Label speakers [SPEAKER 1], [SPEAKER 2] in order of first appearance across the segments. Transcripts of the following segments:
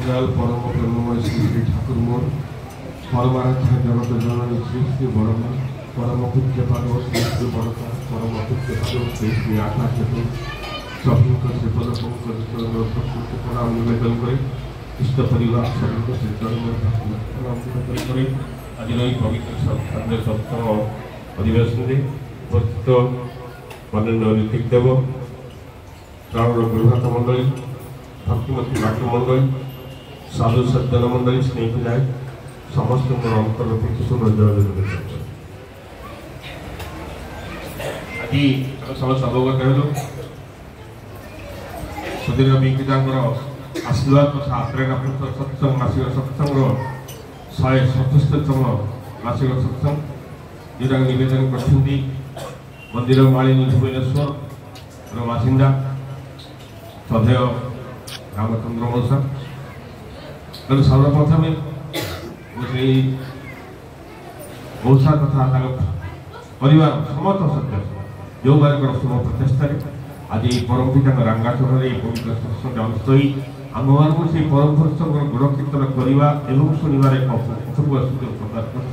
[SPEAKER 1] दयाल परम प्रेममय श्री श्री ठाकुर मोर परमाराध्य जगत जननी श्री श्री बड़मा परम पूज्य पाद श्री श्री बड़का परम पूज्य पाद श्री श्री आकाश सभी श्रीपद प्रणाम निवेदन कर इष्ट परिवार सभी श्री प्रणाम निवेदन कर आज पवित्र सप्तम अधिवेशन उपस्थित माननीय ऋतिक देव प्राण विभाग मंडली भक्तिमती नाट्य मंडली साधु सज्जन मंडली स्नेह जाए समस्त अंतर प्रति सुंदर आज समस्त अवगत हेलु सुधीर विकितांकर आशीर्वाद तथा प्रेरणाप्राप्त सत्संग मासिक सत्संग 177तम मासिक सत्संग जोटा निवेदन कर मंदिर मालिनी भुवनेश्वर बासिंदा सदैव रामचंद्र मौसा तेणु सर्वप्रथम मुझे मौसा तथा परिवार समस्त सदस्य जो मान शुभ प्रचेषा आज परम पिता रंगाचरण पवित्र सत्संग अनुष्ठित आम मान से परम पुरुषों गुण कीर्तन करवा शुणवार एक अपूर्व सुযোগ प्रदान कर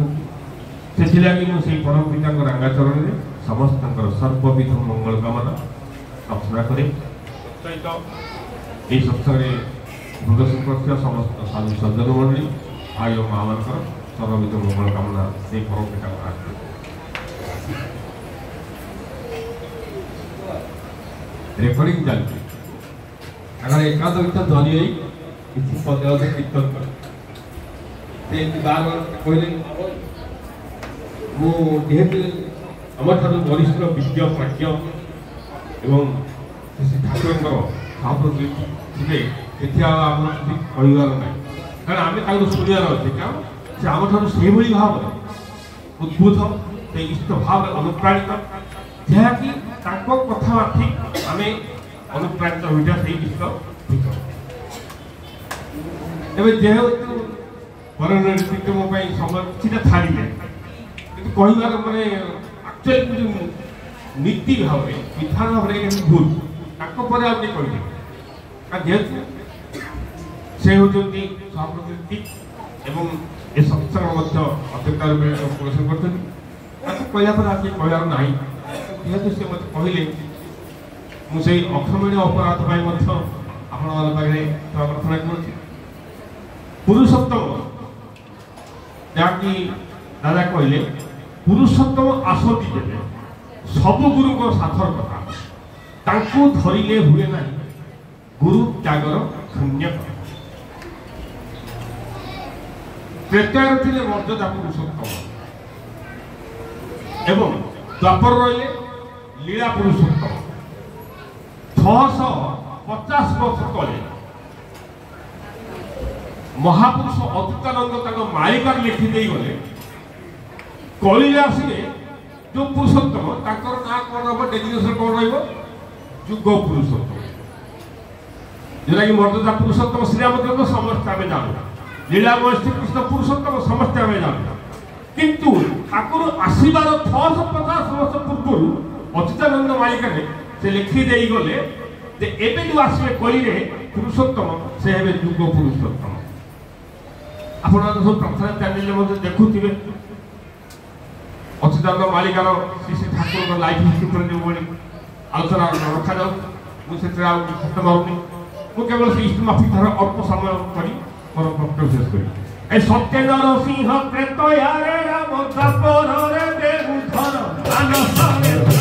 [SPEAKER 1] मुझे परम पिता रंगाचरण में समस्त सर्वविध मंगल कामना प्रार्थना करें सहित सत्संग प्रदर्शन कर समस्त साधु सज्जन मंडली भाई और माँ मान सर्वविध मंगल कामना से परम पिता रेकर्डिंग चलती अगर एकादशा जरिए किसी पद कीर्तन कर बार बार कहले मुझे आम वरिष्ठ विज्ञ प्राज्ञ एवं ठाकुर महाप्रभु थे आम कहबार ना कारण आम शुणवार अच्छे क्या से आम से भाव उद्भूत से इष्ट भाव अनुप्राणित जहाँकि कथा ठीक आम अनुप्राणित होता से इष्ट जेहेतु वरण ऋतिक्रम समय किसी छाड़े कि कहबार मैंने एक्चुअली नीति भाव विधान भाव भूल जेहेतु से होती सहप्रतिनिधि एवं ए सत्संग अध्यक्षता प्रदर्शन कर कहबार ना जेहेतु से मत कहले मुझे अक्षमणीय अपराध पाखे प्रार्थना कर पुरुषोत्तम जहाँकि दादा कहले पुरुषोत्तम आसती देवे सब गुरु को साथर कथा धरिले हुए ना गुरु त्यागर शून्य त्रेतार थे मर्यादा पुरुषोत्तम एवं द्वापर रही लीला पुरुषोत्तम 650 वर्ष तले महापुरुष अच्युतानंद मालिकार लिखिदे गले कलिले आसिले जो पुरुषोत्तम ना कौन हम डेजिग्नेशन कौन रुग पुरुषोत्तम जोटा कि मर्यादा पुरुषोत्तम श्रीरामचंद्र समस्त आम जानू लीलामय श्रीकृष्ण पुरुषोत्तम समस्त आम जानू किंतु ठाकुर आसबार 650 वर्ष पूर्व अच्युतानंद मालिका से लिखिदे गले एवं जो आसवे कलिले पुरुषोत्तम से हे युग पुरुषोत्तम आप सब प्रार्थना चैनल देखुवे अच्युतानंद मालिकार श्री श्री ठाकुर लाइफ हिस्ट्री जो आलोचना रखा जाऊ मुझे खत मारूनी मुझे केवल से इष्ट माफिक धर अल्प समय कर मोर वक्तव्य शेष करी सत्य नरसिंह प्रेतयारे राम द्वापर रे देवधर मानस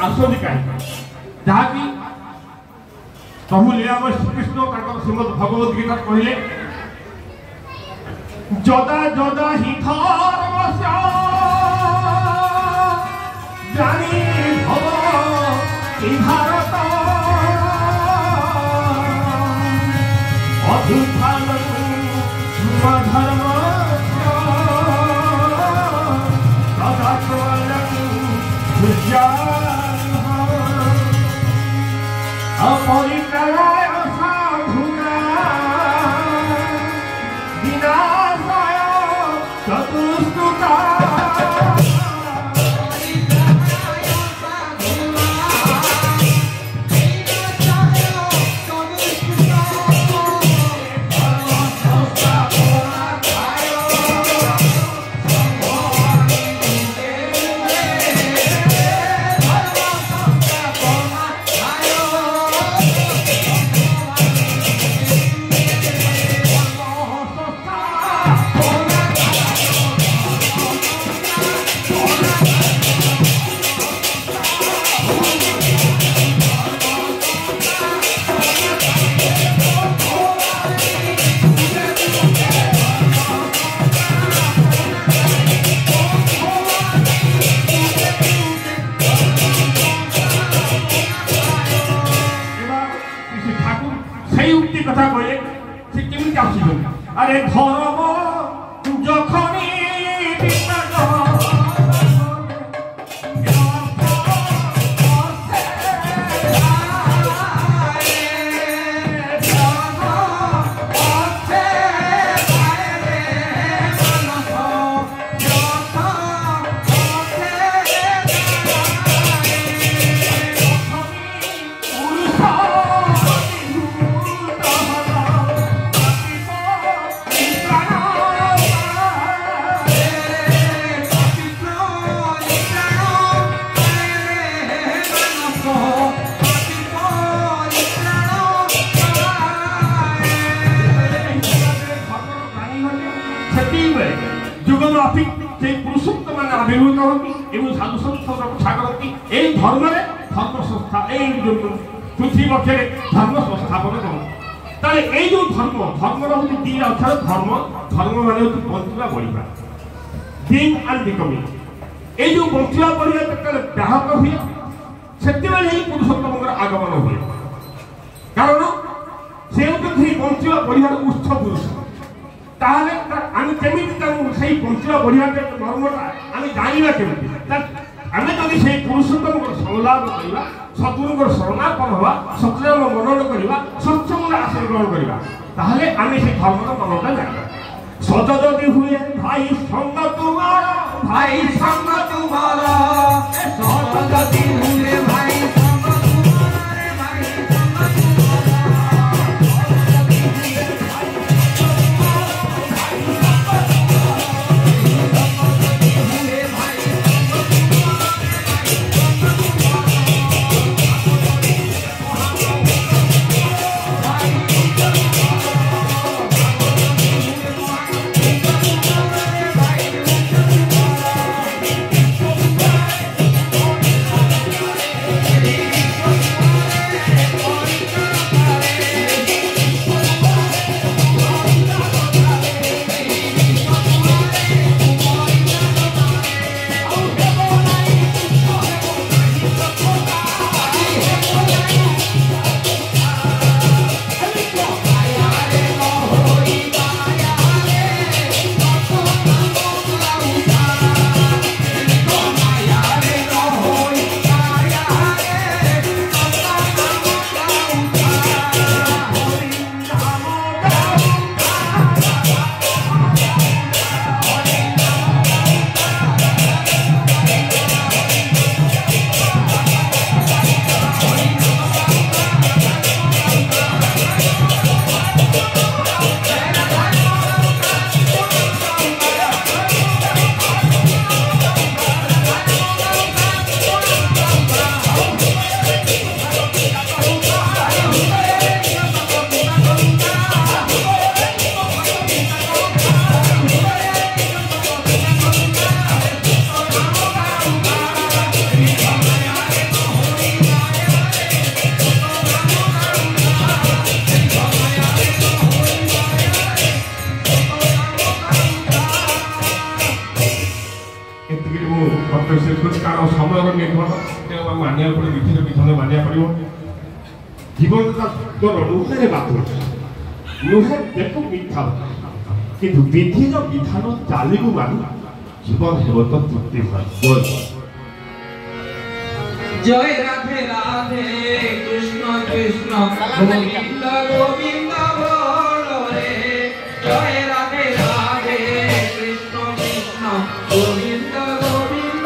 [SPEAKER 1] आसुरी कहानी जहाँकि प्रभु लीलामय श्रीकृष्ण श्रीमद भगवद गीता कहले जदा जदा हि धर्मस्य जानी भव हि भारत अधुत्थानं धर्मस्य तदा प्रलयं अपरित्राय साधुना विनाशाय चतुष्टुता कथा कहे से केमी आसुन अरे धर्म जखनी जुगमाफिक से पुरुषोत्तम मान आविर्भूत होती एवं साधु संत रक्षा करती एई धर्म रे धर्म संस्था एई पृथ्वी पक्षे धर्म संस्थापन करती ताले एई जो धर्म धर्म होती दी अर्थात धर्म धर्म माने होती बंचुला बढ़िबा बीइंग एंड बिकमिंग एई जो बंचुला बढ़िबा तकले व्याहत हुए सेते बेले एई पुरुषोत्तम आगमन हुए कारण से होती बंचुला बढ़िबार उत्स पुरुष ताहले आम केमी से बंचुआ बढ़िया धर्मटा आम जाना केमी आम जब से पुरुषोत्तम संलाप करवा सद्गुरु शरणार्पण हवा सत्यनाम मनन करवा सत्संग आश्रय ग्रहण करवा ताहले आम से धर्मर मनटा जाना सत जदि हुए भाई संग तुम्हारा भाई संग तुम्हारा सत जदि हुए भाई मानिया पड़े विधिर विधान मानिया पड़ो जीवन तोर नुहे बात नुहे देखो मिथ्या किंतु विधिर विधान चालू मान जीवन हेब तो तृप्ति
[SPEAKER 2] जय राधे राधे कृष्ण कृष्ण गोविंद गोविंद बोलो रे जय राधे राधे कृष्ण कृष्ण गोविंद गोविंद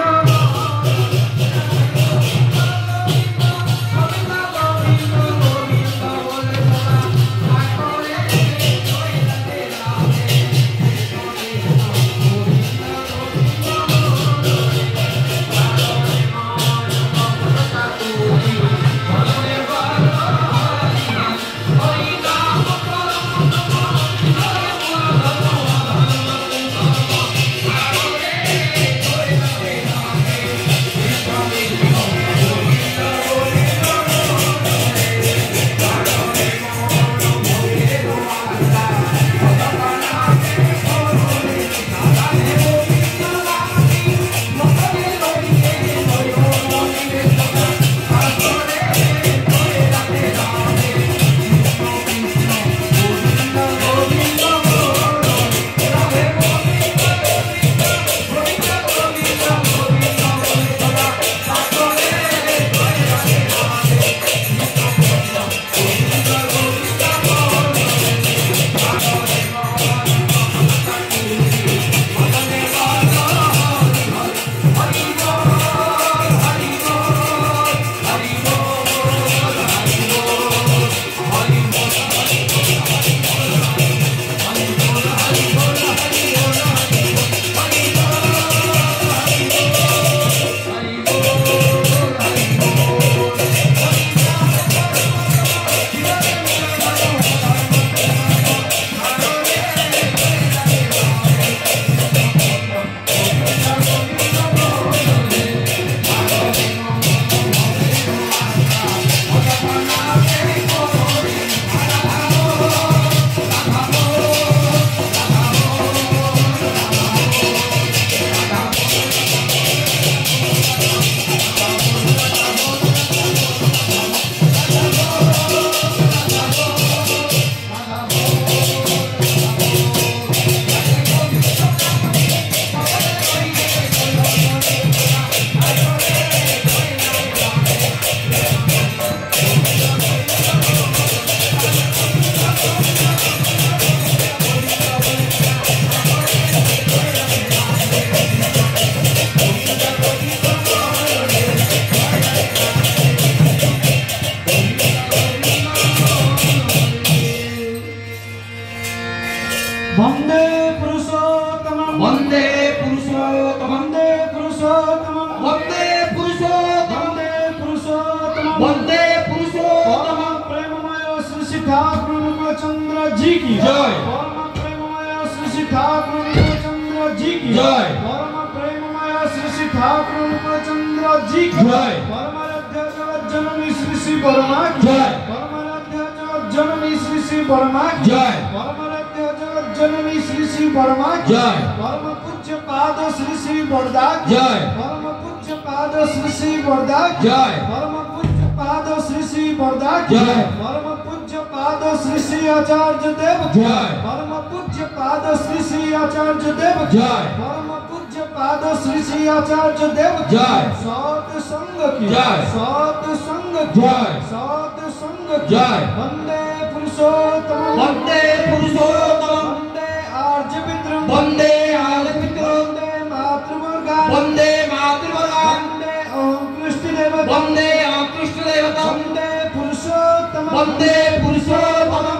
[SPEAKER 3] वंदे पुरुषोत्तम
[SPEAKER 2] वंदे पुरुषोत्तम
[SPEAKER 3] वंदे पुरुषोत्तम
[SPEAKER 2] वंदे पुरुषोत्तम
[SPEAKER 3] वंदे पुरुषोत्तम
[SPEAKER 2] वंदे पुरुषोत्तम
[SPEAKER 3] परम प्रेममय श्री ठाकुर चंद्र जी की
[SPEAKER 2] जय।
[SPEAKER 3] परम प्रेममय श्री ठाकुर चंद्र जी की
[SPEAKER 2] जय।
[SPEAKER 3] परम प्रेममय श्री ठाकुर चंद्र जी की
[SPEAKER 2] जय।
[SPEAKER 3] परमाराध्य जगत जननी श्री वर्मा की
[SPEAKER 2] जय।
[SPEAKER 3] परमाराध्य जगत जननी श्री वर्मा की
[SPEAKER 2] जय।
[SPEAKER 3] परमाराध्य जगत जननी श्री वर्मा की
[SPEAKER 2] जय।
[SPEAKER 3] परम पूज्य पाद श्री वरदा की
[SPEAKER 2] जय।
[SPEAKER 3] परम पूज्य पाद श्री वरदा की
[SPEAKER 2] जय।
[SPEAKER 3] परम पूज्य पाद श्री वरदा की
[SPEAKER 2] जय।
[SPEAKER 3] परम पूज्य पाद श्री आचार्य देव की
[SPEAKER 2] जय।
[SPEAKER 3] परम पूज्य पाद श्री आचार्य देव की
[SPEAKER 2] जय।
[SPEAKER 3] परम पूज्य पाद श्री आचार्य देव की
[SPEAKER 2] जय।
[SPEAKER 3] सत संग की
[SPEAKER 2] जय।
[SPEAKER 3] सत संग की
[SPEAKER 2] जय।
[SPEAKER 3] सत संग की
[SPEAKER 2] जय।
[SPEAKER 3] वंदे पुरुषोत्तम
[SPEAKER 2] वंदे पुरुषोत्तम
[SPEAKER 3] वंदे आर्य पितरं
[SPEAKER 2] वंदे आर्य पितरं
[SPEAKER 3] वंदे मातृवर्गान्
[SPEAKER 2] वंदे मातृवर्गान्
[SPEAKER 3] वंदे ओम कृष्ण देवता
[SPEAKER 2] वंदे कृष्ण देवता
[SPEAKER 3] वंदे पुरुषोत्तम
[SPEAKER 2] वंदे पुरुषोत्तम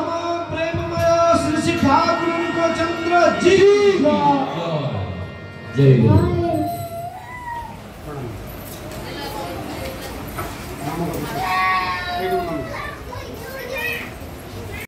[SPEAKER 3] प्रेममय श्री ठाकुर चंद्र जी
[SPEAKER 2] जय।